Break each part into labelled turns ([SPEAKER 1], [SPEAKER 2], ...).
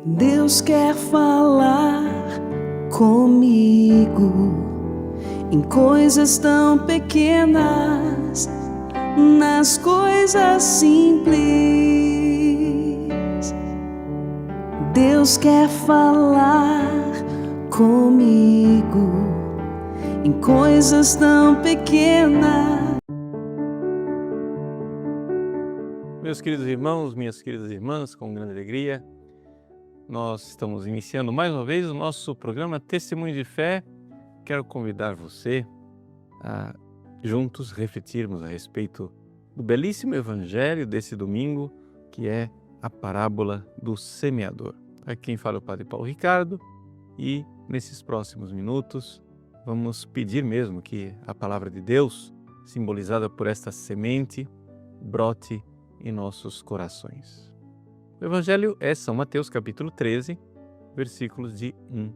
[SPEAKER 1] Deus quer falar comigo em coisas tão pequenas, nas coisas simples. Deus quer falar comigo em coisas tão pequenas.
[SPEAKER 2] Meus queridos irmãos, minhas queridas irmãs, com grande alegria, nós estamos iniciando mais uma vez o nosso programa Testemunho de Fé. Quero convidar você a juntos refletirmos a respeito do belíssimo evangelho desse domingo, que é a parábola do semeador. Aqui quem fala é o Padre Paulo Ricardo e nesses próximos minutos vamos pedir mesmo que a palavra de Deus, simbolizada por esta semente, brote em nossos corações. O Evangelho é São Mateus capítulo 13, versículos de 1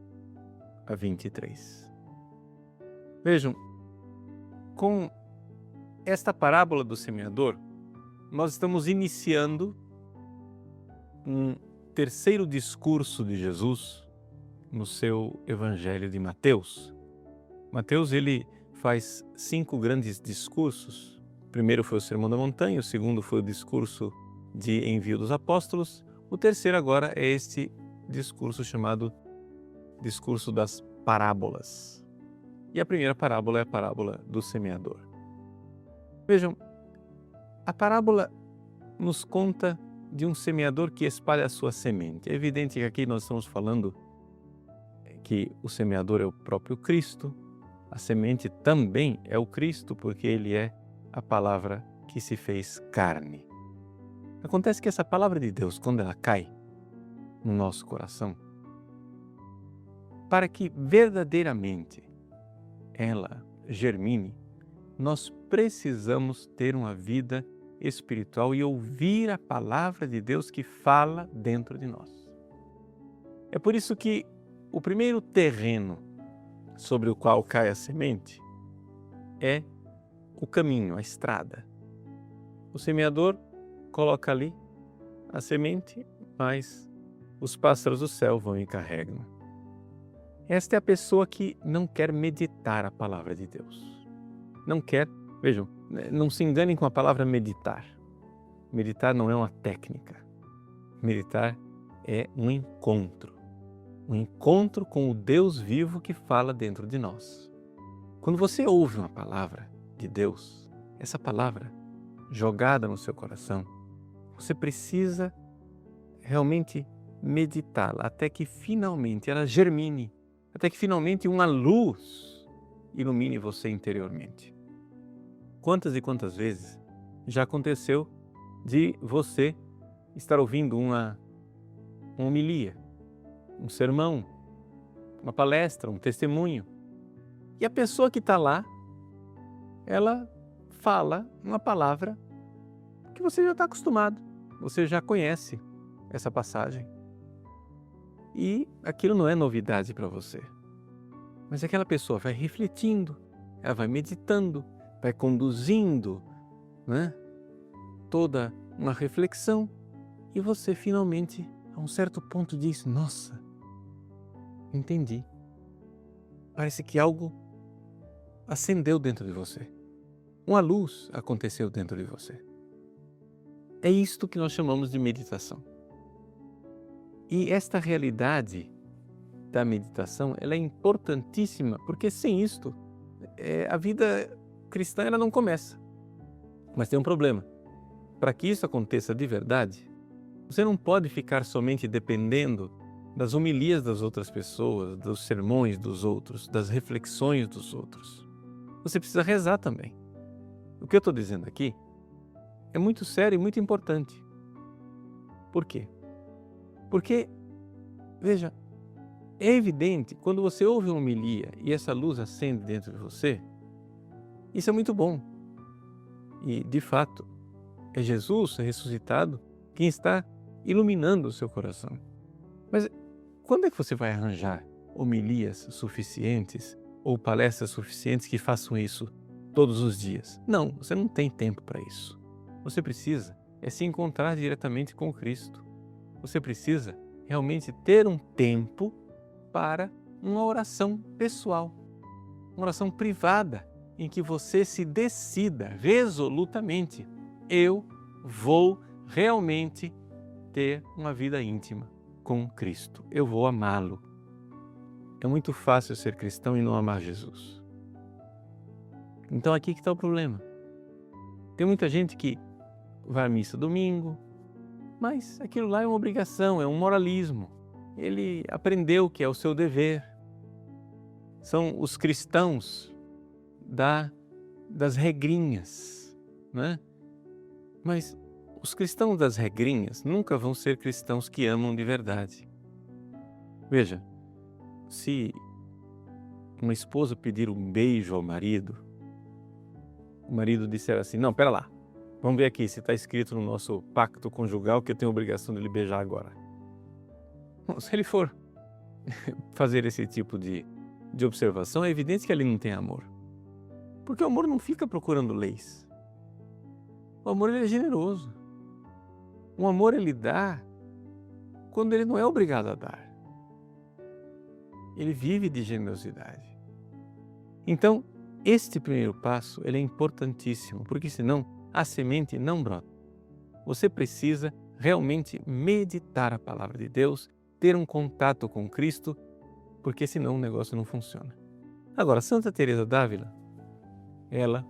[SPEAKER 2] a 23. Vejam, com esta parábola do semeador, nós estamos iniciando um terceiro discurso de Jesus no seu Evangelho de Mateus. Mateus, ele faz 5 grandes discursos. O primeiro foi o Sermão da Montanha, o segundo foi o discurso de envio dos apóstolos, o terceiro agora é este discurso chamado discurso das parábolas. E a primeira parábola é a parábola do semeador. Vejam, a parábola nos conta de um semeador que espalha a sua semente. É evidente que aqui nós estamos falando que o semeador é o próprio Cristo, a semente também é o Cristo, porque ele é a palavra que se fez carne. Acontece que essa palavra de Deus, quando ela cai no nosso coração, para que verdadeiramente ela germine, nós precisamos ter uma vida espiritual e ouvir a palavra de Deus que fala dentro de nós. É por isso que o primeiro terreno sobre o qual cai a semente é o caminho, a estrada. O semeador coloca ali a semente, mas os pássaros do céu vão e carregam. Esta é a pessoa que não quer meditar a palavra de Deus. Não quer, vejam, não se enganem com a palavra meditar. Meditar não é uma técnica. Meditar é um encontro com o Deus vivo que fala dentro de nós. Quando você ouve uma palavra de Deus, essa palavra jogada no seu coração, você precisa realmente meditá-la até que finalmente ela germine, até que finalmente uma luz ilumine você interiormente. Quantas e quantas vezes já aconteceu de você estar ouvindo uma homilia, um sermão, uma palestra, um testemunho, e a pessoa que está lá, ela fala uma palavra que você já está acostumado, você já conhece essa passagem. E aquilo não é novidade para você. Mas aquela pessoa vai refletindo, ela vai meditando, vai conduzindo, toda uma reflexão, e você finalmente, a um certo ponto, diz: nossa, entendi. Parece que algo acendeu dentro de você. Uma luz aconteceu dentro de você. É isto que nós chamamos de meditação. E esta realidade da meditação, ela é importantíssima, porque sem isto, a vida cristã ela não começa. Mas tem um problema. Para que isso aconteça de verdade, você não pode ficar somente dependendo das homilias das outras pessoas, dos sermões dos outros, das reflexões dos outros. Você precisa rezar também. O que eu estou dizendo aqui é muito sério e muito importante. Por quê? Porque, veja, é evidente, quando você ouve uma homilia e essa luz acende dentro de você, isso é muito bom. E, de fato, é Jesus ressuscitado quem está iluminando o seu coração. Mas quando é que você vai arranjar homilias suficientes ou palestras suficientes que façam isso todos os dias? Não, você não tem tempo para isso. Você precisa se encontrar diretamente com Cristo. Você precisa realmente ter um tempo para uma oração pessoal, uma oração privada, em que você se decida resolutamente: eu vou realmente ter uma vida íntima com Cristo, eu vou amá-lo. É muito fácil ser cristão e não amar Jesus. Então aqui que está o problema. Tem muita gente que vai à missa domingo, mas aquilo lá é uma obrigação, é um moralismo. Ele aprendeu que é o seu dever. São os cristãos das regrinhas, né? Mas os cristãos das regrinhas nunca vão ser cristãos que amam de verdade. Veja, se uma esposa pedir um beijo ao marido, o marido disser assim: não, pera lá, vamos ver aqui se está escrito no nosso pacto conjugal que eu tenho a obrigação de lhe beijar agora. Bom, se ele for fazer esse tipo de observação, é evidente que ele não tem amor. Porque o amor não fica procurando leis. O amor, ele é generoso. O amor, ele dá quando ele não é obrigado a dar. Ele vive de generosidade. Então, este primeiro passo, ele é importantíssimo, porque senão a semente não brota. Você precisa realmente meditar a palavra de Deus, ter um contato com Cristo, porque senão o negócio não funciona. Agora, Santa Teresa d'Ávila, ela,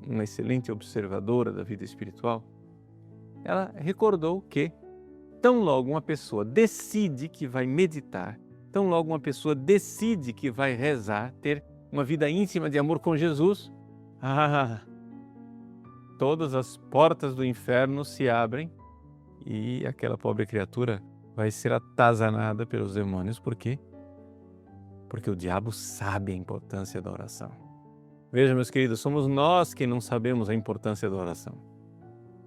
[SPEAKER 2] uma excelente observadora da vida espiritual, ela recordou que tão logo uma pessoa decide que vai meditar, tão logo uma pessoa decide que vai rezar, ter uma vida íntima de amor com Jesus, todas as portas do inferno se abrem e aquela pobre criatura vai ser atazanada pelos demônios. Por quê? Porque o diabo sabe a importância da oração. Veja, meus queridos, somos nós que não sabemos a importância da oração.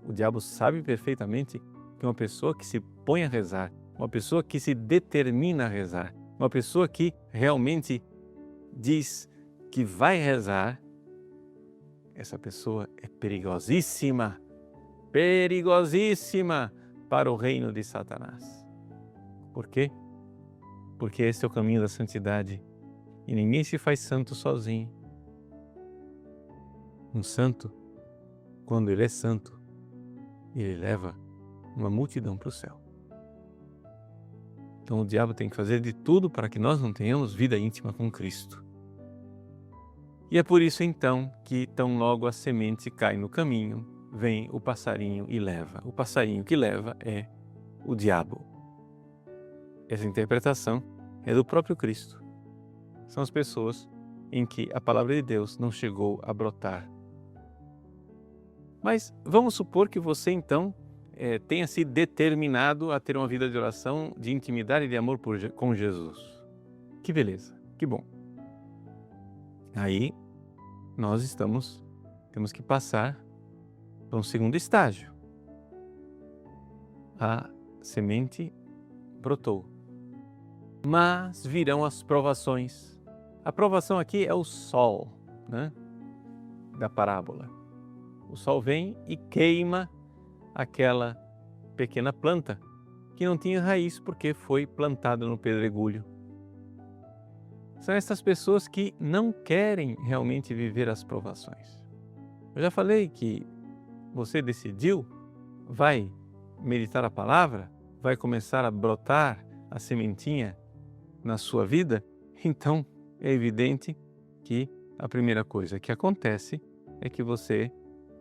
[SPEAKER 2] O diabo sabe perfeitamente que uma pessoa que se põe a rezar, uma pessoa que se determina a rezar, uma pessoa que realmente diz que vai rezar, essa pessoa é perigosíssima, perigosíssima para o reino de Satanás. Por quê? Porque esse é o caminho da santidade e ninguém se faz santo sozinho. Um santo, quando ele é santo, ele leva uma multidão para o céu. Então o diabo tem que fazer de tudo para que nós não tenhamos vida íntima com Cristo. E é por isso então que tão logo a semente cai no caminho, vem o passarinho e leva. O passarinho que leva é o diabo. Essa interpretação é do próprio Cristo. São as pessoas em que a palavra de Deus não chegou a brotar. Mas vamos supor que você então tenha se determinado a ter uma vida de oração, de intimidade e de amor com Jesus. Que beleza, que bom. Aí nós temos que passar para um segundo estágio. A semente brotou, mas virão as provações. A provação aqui é o sol, né, da parábola. O sol vem e queima aquela pequena planta que não tinha raiz porque foi plantada no pedregulho. São essas pessoas que não querem realmente viver as provações. Eu já falei que você decidiu, vai meditar a palavra, vai começar a brotar a sementinha na sua vida, então é evidente que a primeira coisa que acontece é que você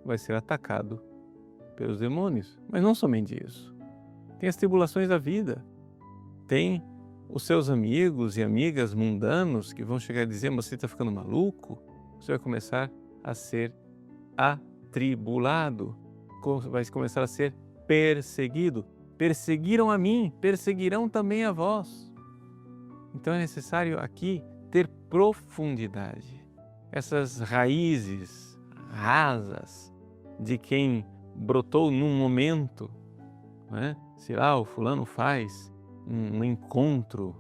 [SPEAKER 2] vai ser atacado pelos demônios. Mas não somente isso. Tem as tribulações da vida. Tem os seus amigos e amigas mundanos que vão chegar a dizer: você está ficando maluco? Você vai começar a ser atribulado. Vai começar a ser perseguido. Perseguiram a mim, perseguirão também a vós. Então é necessário aqui ter profundidade. Essas raízes rasas de quem brotou num momento, né? Sei lá, o fulano faz um encontro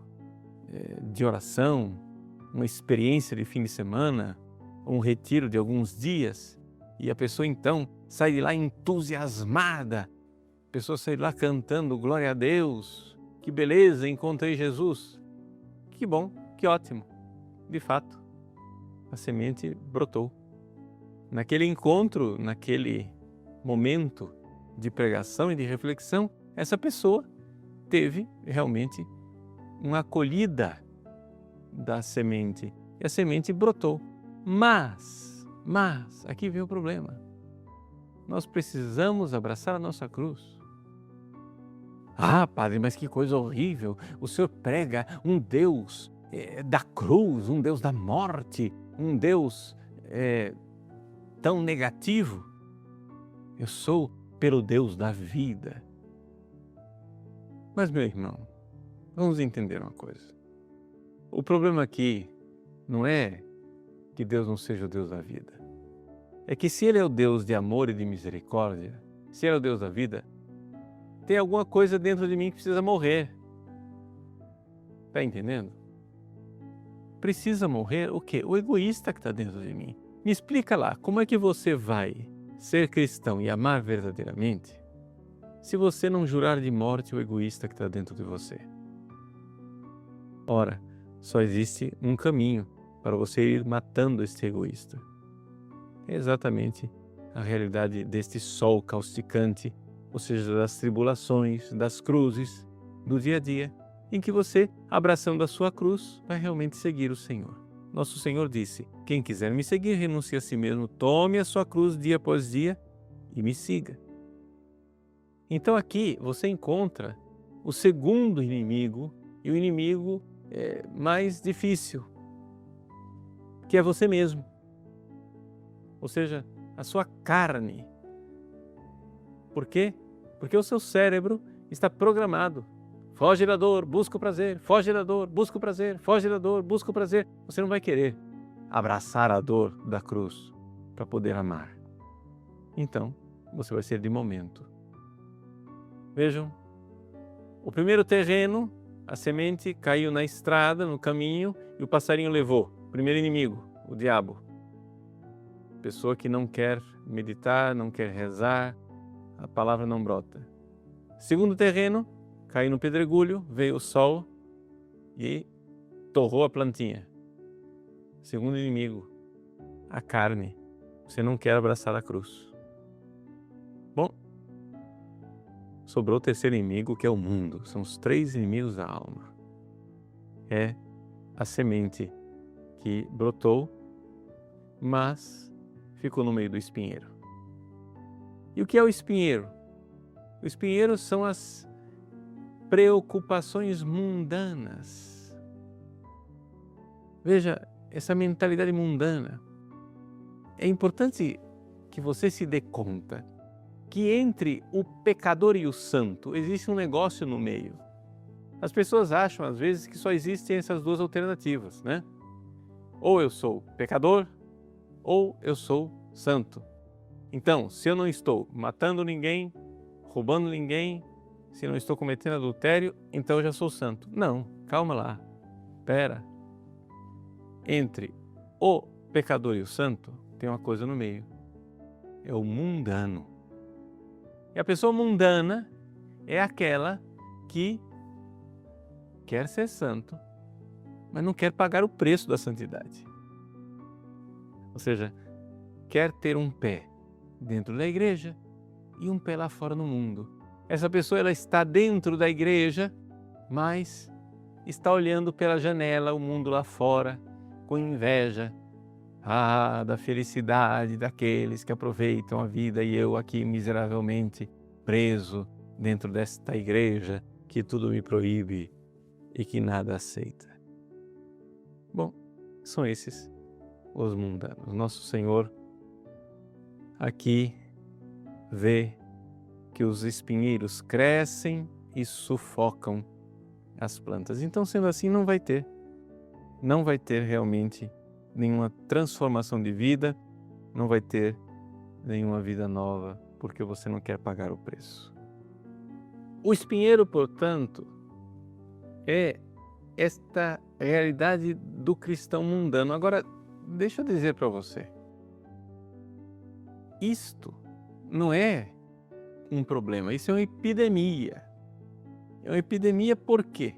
[SPEAKER 2] de oração, uma experiência de fim de semana, um retiro de alguns dias, e a pessoa então sai de lá entusiasmada, a pessoa sai de lá cantando glória a Deus, que beleza, encontrei Jesus. Que bom, que ótimo. De fato, a semente brotou. Naquele encontro, naquele momento de pregação e de reflexão, essa pessoa teve realmente uma acolhida da semente. E a semente brotou. Mas, aqui vem o problema. Nós precisamos abraçar a nossa cruz. Ah, padre, mas que coisa horrível. O senhor prega um Deus da cruz, um Deus da morte, um Deus tão negativo. Eu sou pelo Deus da vida. Mas, meu irmão, vamos entender uma coisa. O problema aqui não é que Deus não seja o Deus da vida. É que se Ele é o Deus de amor e de misericórdia, se Ele é o Deus da vida, tem alguma coisa dentro de mim que precisa morrer. Está entendendo? Precisa morrer o quê? O egoísta que está dentro de mim. Me explica lá, como é que você vai ser cristão e amar verdadeiramente se você não jurar de morte o egoísta que está dentro de você? Ora, só existe um caminho para você ir matando este egoísta. É exatamente a realidade deste sol causticante, ou seja, das tribulações, das cruzes, do dia a dia, em que você, abraçando a sua cruz, vai realmente seguir o Senhor. Nosso Senhor disse: quem quiser me seguir, renuncie a si mesmo, tome a sua cruz dia após dia e me siga. Então aqui você encontra o segundo inimigo, e o inimigo mais difícil, que é você mesmo. Ou seja, a sua carne. Por quê? Porque o seu cérebro está programado. Foge da dor, busca o prazer, foge da dor, busca o prazer, foge da dor, busca o prazer. Você não vai querer abraçar a dor da cruz para poder amar. Então, você vai ser de momento. Vejam, o primeiro terreno, a semente caiu na estrada, no caminho, e o passarinho levou. O primeiro inimigo, o diabo. Pessoa que não quer meditar, não quer rezar, a palavra não brota. Segundo terreno, caiu no pedregulho, veio o sol e torrou a plantinha. Segundo inimigo, a carne. Você não quer abraçar a cruz. Bom, sobrou o terceiro inimigo, que é o mundo. São os três inimigos da alma. É a semente que brotou, mas ficou no meio do espinheiro. E o que é o espinheiro? O espinheiro são as preocupações mundanas. Veja, essa mentalidade mundana. É importante que você se dê conta que entre o pecador e o santo existe um negócio no meio. As pessoas acham, às vezes, que só existem essas duas alternativas, né? Ou eu sou pecador, ou eu sou santo. Então, se eu não estou matando ninguém, roubando ninguém, se não estou cometendo adultério, então eu já sou santo. Não, calma lá. Espera. Entre o pecador e o santo, tem uma coisa no meio. É o mundano. E a pessoa mundana é aquela que quer ser santo, mas não quer pagar o preço da santidade. Ou seja, quer ter um pé dentro da igreja e um pé lá fora no mundo. Essa pessoa ela está dentro da igreja, mas está olhando pela janela o mundo lá fora com inveja. Da felicidade daqueles que aproveitam a vida e eu aqui miseravelmente preso dentro desta igreja que tudo me proíbe e que nada aceita. Bom, são esses os mundanos. Nosso Senhor aqui vê que os espinheiros crescem e sufocam as plantas. Então, sendo assim, não vai ter realmente nenhuma transformação de vida, não vai ter nenhuma vida nova, porque você não quer pagar o preço. O espinheiro, portanto, é esta realidade do cristão mundano. Agora, deixa eu dizer para você, isto não é um problema, isso é uma epidemia. É uma epidemia por quê?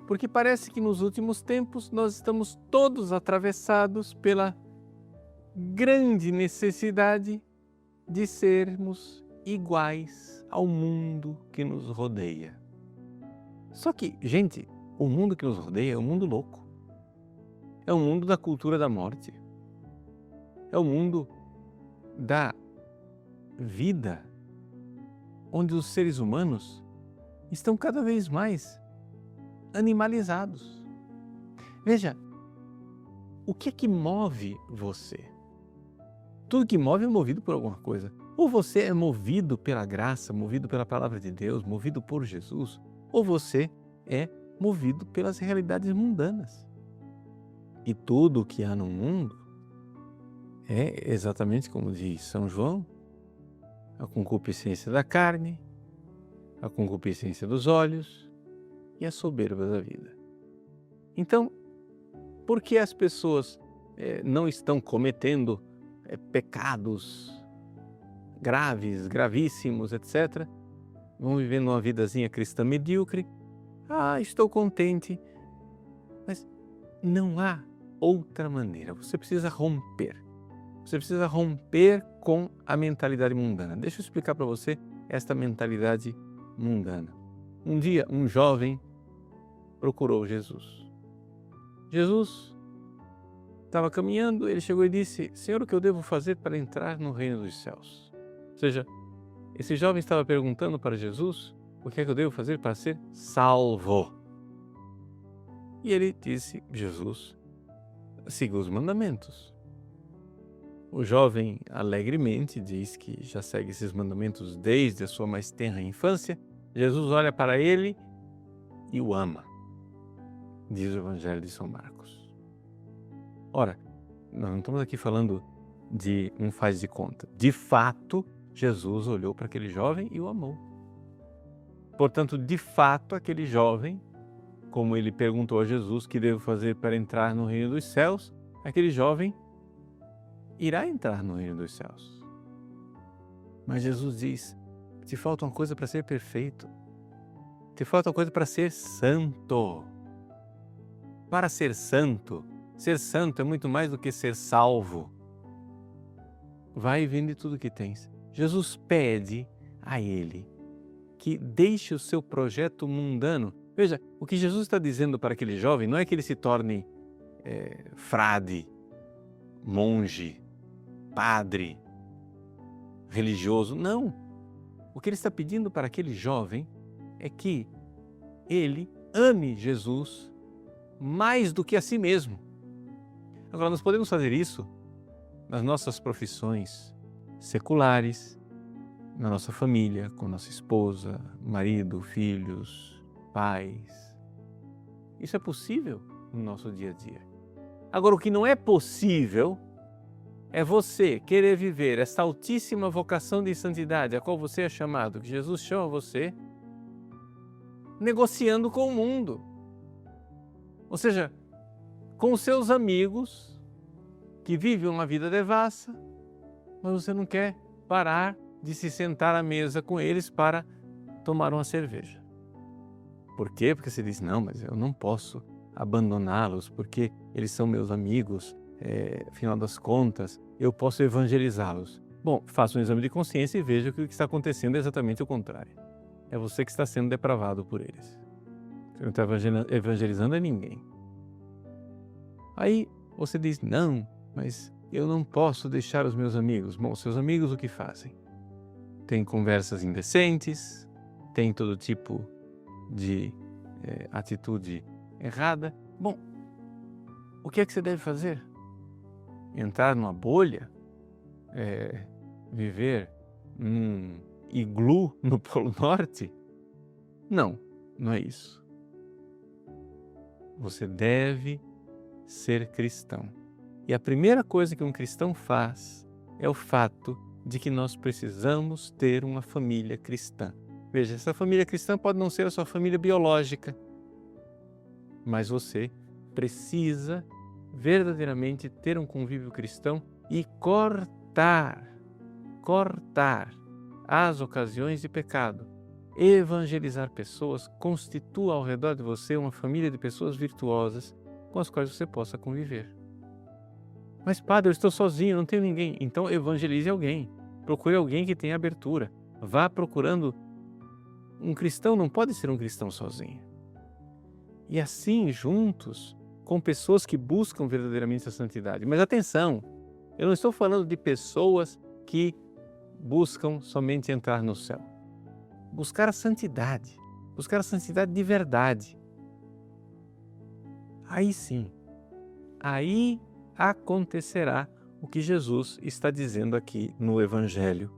[SPEAKER 2] Porque parece que nos últimos tempos nós estamos todos atravessados pela grande necessidade de sermos iguais ao mundo que nos rodeia. Só que, gente, o mundo que nos rodeia é um mundo louco. É o mundo da cultura da morte. É o mundo da vida, onde os seres humanos estão cada vez mais animalizados. Veja, o que é que move você? Tudo que move é movido por alguma coisa. Ou você é movido pela graça, movido pela palavra de Deus, movido por Jesus, ou você é movido pelas realidades mundanas. E tudo o que há no mundo é exatamente como diz São João, a concupiscência da carne, a concupiscência dos olhos e a soberba da vida. Então, por que as pessoas não estão cometendo pecados graves, gravíssimos, etc., vão vivendo uma vidazinha cristã medíocre? Estou contente. Mas não há outra maneira. Você precisa romper. Você precisa romper com a mentalidade mundana. Deixa eu explicar para você esta mentalidade mundana. Um dia, um jovem procurou Jesus. Jesus estava caminhando, ele chegou e disse: Senhor, o que eu devo fazer para entrar no reino dos céus? Ou seja, esse jovem estava perguntando para Jesus: o que é que eu devo fazer para ser salvo? E ele disse: Jesus, siga os mandamentos. O jovem alegremente diz que já segue esses mandamentos desde a sua mais tenra infância. Jesus olha para ele e o ama, diz o Evangelho de São Marcos. Ora, nós não estamos aqui falando de um faz de conta. De fato, Jesus olhou para aquele jovem e o amou. Portanto, de fato, aquele jovem, como ele perguntou a Jesus o que devo fazer para entrar no reino dos céus, aquele jovem irá entrar no reino dos céus. Mas Jesus diz: te falta uma coisa para ser perfeito. Te falta uma coisa para ser santo. Para ser santo é muito mais do que ser salvo. Vai e vende tudo que tens. Jesus pede a ele que deixe o seu projeto mundano. Veja, o que Jesus está dizendo para aquele jovem não é que ele se torne frade, monge, padre, religioso. Não. O que ele está pedindo para aquele jovem é que ele ame Jesus mais do que a si mesmo. Agora, nós podemos fazer isso nas nossas profissões seculares, na nossa família, com nossa esposa, marido, filhos, pais. Isso é possível no nosso dia a dia. Agora, o que não é possível é você querer viver essa altíssima vocação de santidade a qual você é chamado, que Jesus chama você, negociando com o mundo. Ou seja, com os seus amigos que vivem uma vida devassa, mas você não quer parar de se sentar à mesa com eles para tomar uma cerveja. Por quê? Porque você diz: não, mas eu não posso abandoná-los porque eles são meus amigos, afinal das contas, eu posso evangelizá-los. Bom, faça um exame de consciência e veja que o que está acontecendo é exatamente o contrário. É você que está sendo depravado por eles. Você não está evangelizando a ninguém. Aí você diz: não, mas eu não posso deixar os meus amigos. Bom, seus amigos o que fazem? Tem conversas indecentes, tem todo tipo de atitude errada. Bom, o que é que você deve fazer? Entrar numa bolha? Viver num iglu no Polo Norte? Não, não é isso. Você deve ser cristão. E a primeira coisa que um cristão faz é o fato de que nós precisamos ter uma família cristã. Veja, essa família cristã pode não ser a sua família biológica, mas você precisa verdadeiramente ter um convívio cristão e cortar as ocasiões de pecado. evangelizar pessoas, constitua ao redor de você uma família de pessoas virtuosas com as quais você possa conviver. Mas, padre, eu estou sozinho, não tenho ninguém. Então evangelize alguém. Procure alguém que tenha abertura. Vá procurando. Um cristão não pode ser um cristão sozinho. E assim, juntos, com pessoas que buscam verdadeiramente a santidade. Mas atenção, eu não estou falando de pessoas que buscam somente entrar no céu. Buscar a santidade de verdade. Aí sim, aí acontecerá o que Jesus está dizendo aqui no Evangelho,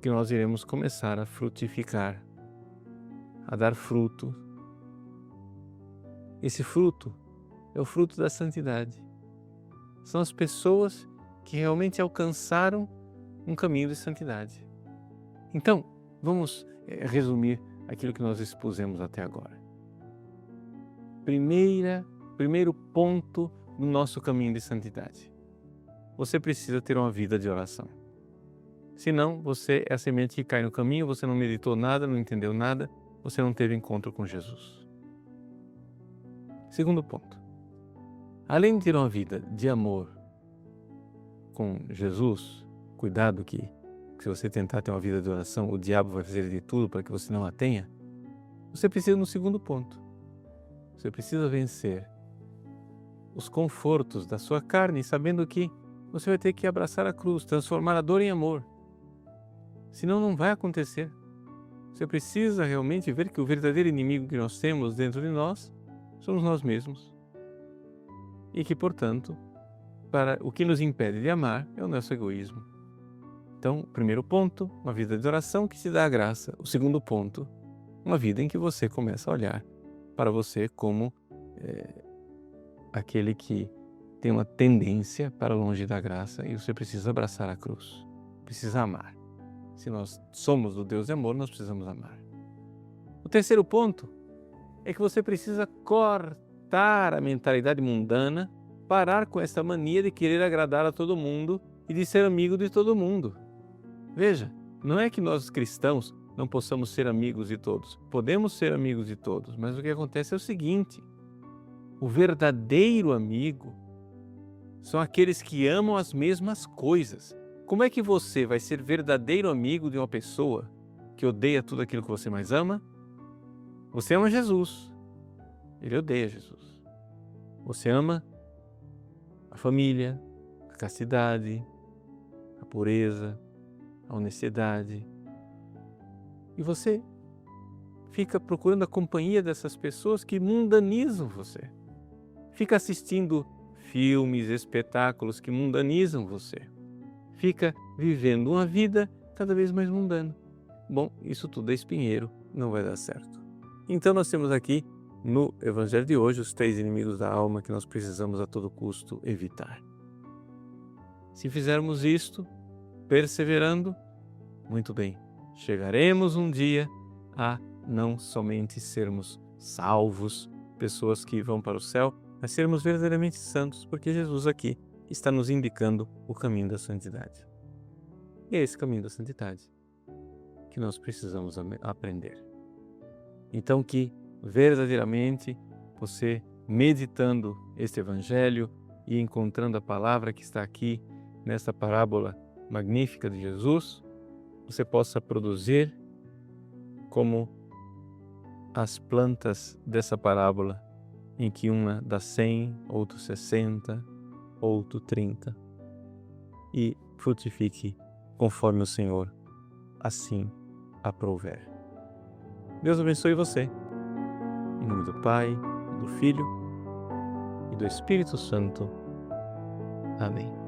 [SPEAKER 2] que nós iremos começar a frutificar, a dar fruto. Esse fruto é o fruto da santidade. São as pessoas que realmente alcançaram um caminho de santidade. Então, vamos resumir aquilo que nós expusemos até agora. Primeiro ponto no nosso caminho de santidade. Você precisa ter uma vida de oração. Senão, você é a semente que cai no caminho, você não meditou nada, não entendeu nada, você não teve encontro com Jesus. Segundo ponto. Além de ter uma vida de amor com Jesus, cuidado que se você tentar ter uma vida de oração, o diabo vai fazer de tudo para que você não a tenha. Você precisa, no segundo ponto, você precisa vencer os confortos da sua carne, sabendo que você vai ter que abraçar a cruz, transformar a dor em amor. Senão não vai acontecer. Você precisa realmente ver que o verdadeiro inimigo que nós temos dentro de nós somos nós mesmos. E que, portanto, o que nos impede de amar é o nosso egoísmo. Então, o primeiro ponto, uma vida de oração que te dá a graça. O segundo ponto, uma vida em que você começa a olhar para você como aquele que tem uma tendência para longe da graça e você precisa abraçar a cruz, precisa amar. Se nós somos do Deus de amor, nós precisamos amar. O terceiro ponto é que você precisa cortar a mentalidade mundana, parar com essa mania de querer agradar a todo mundo e de ser amigo de todo mundo. Veja, não é que nós cristãos não possamos ser amigos de todos. Podemos ser amigos de todos, mas o que acontece é o seguinte: o verdadeiro amigo são aqueles que amam as mesmas coisas. Como é que você vai ser verdadeiro amigo de uma pessoa que odeia tudo aquilo que você mais ama? Você ama Jesus, ele odeia Jesus. Você ama a família, a castidade, a pureza, a honestidade. E você fica procurando a companhia dessas pessoas que mundanizam você. Fica assistindo filmes, espetáculos que mundanizam você. Fica vivendo uma vida cada vez mais mundana. Bom, isso tudo é espinheiro, não vai dar certo. Então nós temos aqui no Evangelho de hoje os 3 inimigos da alma que nós precisamos a todo custo evitar. Se fizermos isto, perseverando, muito bem, chegaremos um dia a não somente sermos salvos, pessoas que vão para o céu, mas sermos verdadeiramente santos, porque Jesus aqui está nos indicando o caminho da santidade. E é esse caminho da santidade que nós precisamos aprender. Então que verdadeiramente você, meditando este Evangelho e encontrando a palavra que está aqui nesta parábola magnífica de Jesus, você possa produzir como as plantas dessa parábola, em que uma dá 100, outro 60, outro 30, e frutifique conforme o Senhor assim aprouver. Deus abençoe você. Em nome do Pai, do Filho e do Espírito Santo. Amém.